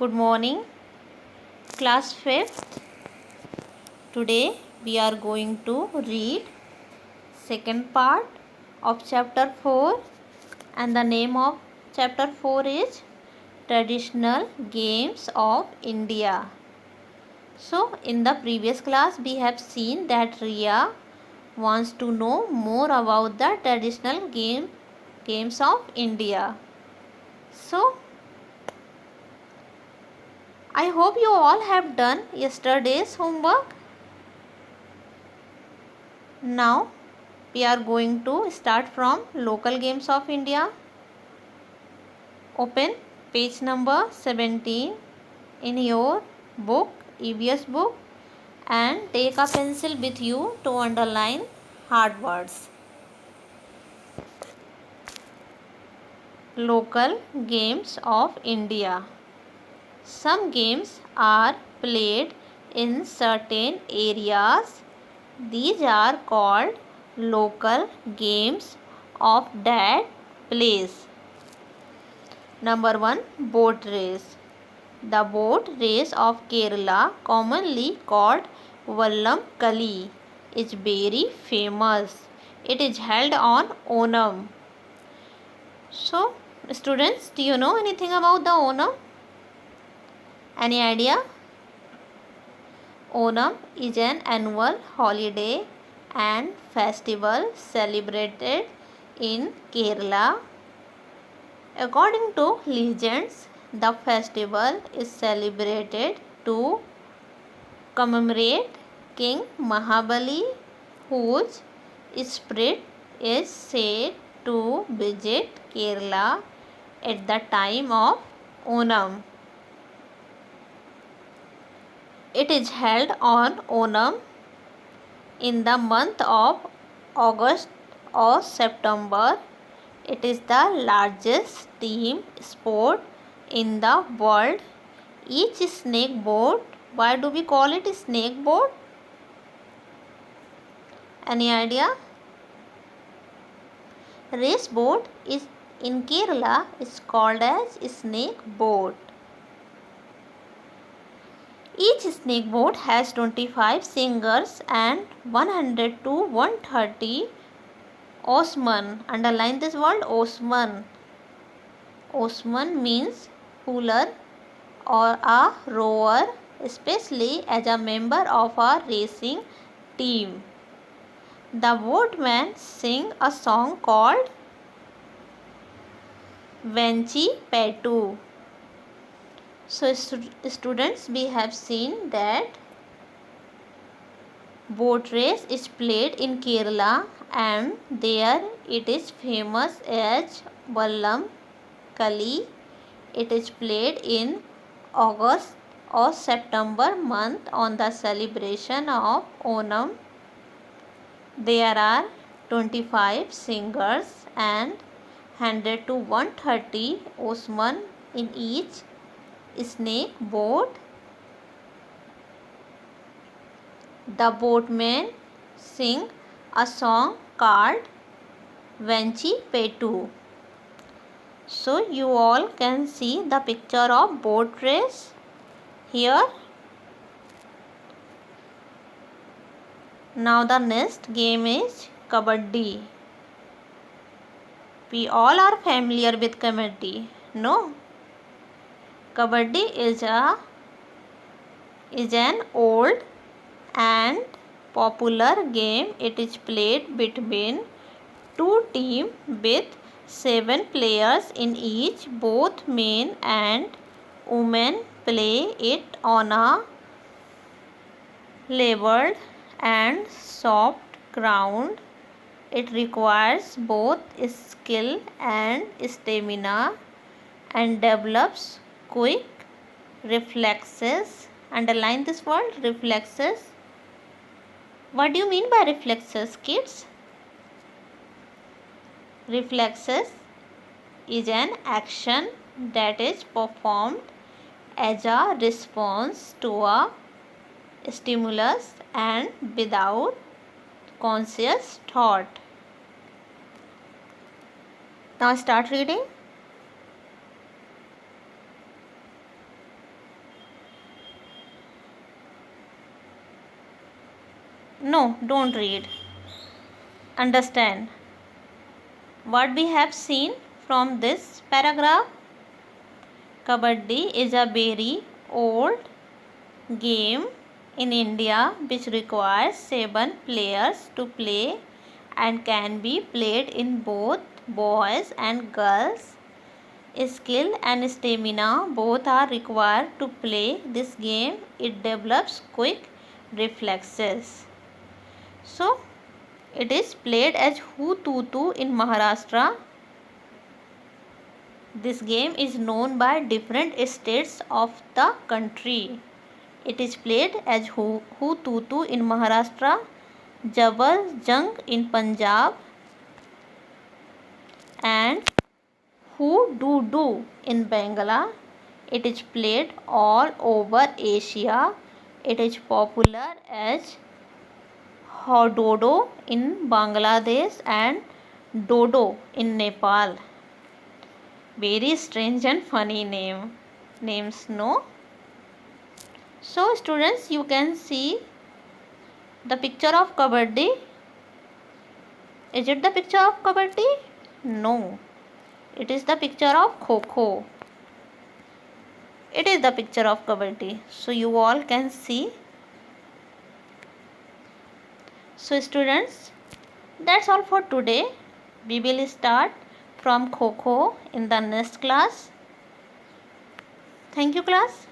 Good morning, class 5th. Today we are going to read second part of chapter 4, and the name of chapter 4 is Traditional Games of India. So in the previous class we have seen that Riya wants to know more about the traditional games of India. So I hope you all have done yesterday's homework. Now we are going to start from local games of India. Open page number 17 in your book, EVS book, and take a pencil with you to underline hard words. Local games of India. Some games are played in certain areas. These are called local games of that place. Number 1, boat race. The boat race of Kerala, commonly called Vallam Kali, is very famous. It is held on Onam. So, students, do you know anything about the Onam? Any idea? Onam is an annual holiday and festival celebrated in Kerala. According to legends, the festival is celebrated to commemorate King Mahabali, whose spirit is said to visit Kerala at the time of Onam. It is held on Onam in the month of August or September. It is the largest team sport in the world. Each snake boat, why do we call it snake boat? Any idea? Race boat is in Kerala is called as snake boat. Each snake boat has 25 singers and 100 to 130 oarsmen. Underline this word, oarsman. Oarsman means puller or a rower, especially as a member of a racing team. The boatmen sing a song called Venchi Petu. So students, we have seen that boat race is played in Kerala, and there it is famous as Vallam Kali. It is played in August or September month on the celebration of Onam. There are 25 singers and 100 to 130 oarsmen in each snake boat. The boatmen sing a song called Venchi Petu. So you all can see the picture of boat race here. Now the next game is Kabaddi. We all are familiar with Kabaddi, no? Kabaddi is an old and popular game. It is played between two teams with 7 players in each. Both men and women play it on a leveled and soft ground. It requires both skill and stamina and develops quick reflexes. Underline this word, reflexes. What do you mean by reflexes, kids? Reflexes is an action that is performed as a response to a stimulus and without conscious thought. Now start reading. No, don't read. Understand what we have seen from this paragraph. Kabaddi is a very old game in India which requires 7 players to play and can be played in both boys and girls. Skill and stamina both are required to play this game. It develops quick reflexes. So, it is played as Hututu in Maharashtra. This game is known by different states of the country. It is played as Hututu in Maharashtra, Jabal Jung in Punjab, and Hududu in Bangla. It is played all over Asia. It is popular as Hododo in Bangladesh and Dodo in Nepal. Very strange and funny names, no? So students, you can see the picture of Kabaddi. Is it the picture of Kabaddi? No. It is the picture of Kho-Kho. It is the picture of Kabaddi. So you all can see. So students, that's all for today. We will start from Kho-Kho in the next class. Thank you class.